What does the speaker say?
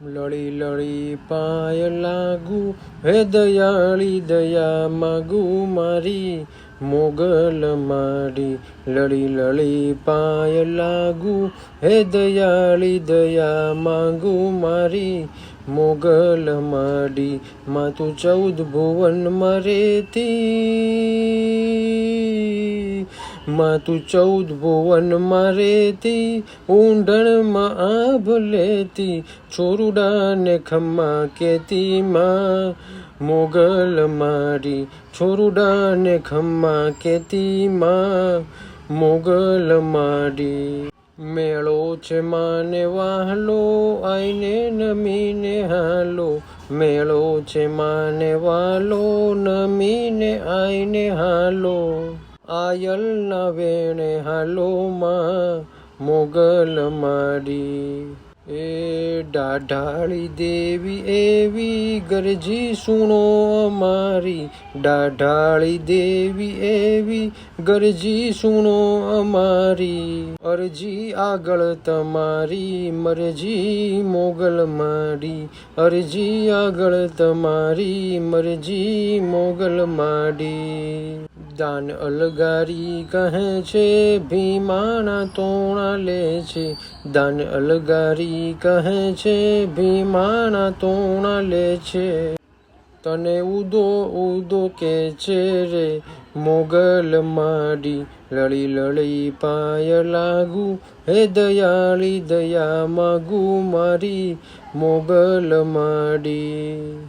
લળી લળી પાય લાગુ હે દયાળી દયા માગુ મારી મોગલ માડી. લળી લળી પાય લાગુ હે દયાળી દયા માગુ મારી મોગલ માડી. માં તું 14 ભુવનમાં રહેતી, માં તું 14 ભુવનમાં રહેતી, ઊંડણમાં આભ લેતી, છોરુડાને ખમ્મા કેતી માં મોગલ માડી. છોરુડાને ખમ્મા કેતી માં મોગલ માડી. મેળો છે માને વાહલો આઈને નમીને હાલો, મેળો છે માને વાલો નમીને આઈને હાલો. આયલ ના વેણે હાલો માં મોગલ માડી. એ દાઢાળી દેવી એવી ગરજી સુણો અમારી, દાઢાળી દેવી એવી ગરજી સુણો અમારી. અરજી આગળ તમારી મરજી મોગલ માડી, અરજી આગળ તમારી મરજી મોગલ માડી. દાન અલગારી કહે છે ભીમાના તોણા લે છે, દાન અલગારી કહે છે ભીમાના તોણા લે છે. તને ઉદો ઉદો કે છે રે મોગલ માડી. લળી લળી પાય લાગુ હે દયાળી દયા માગુ મારી મોગલ માડી.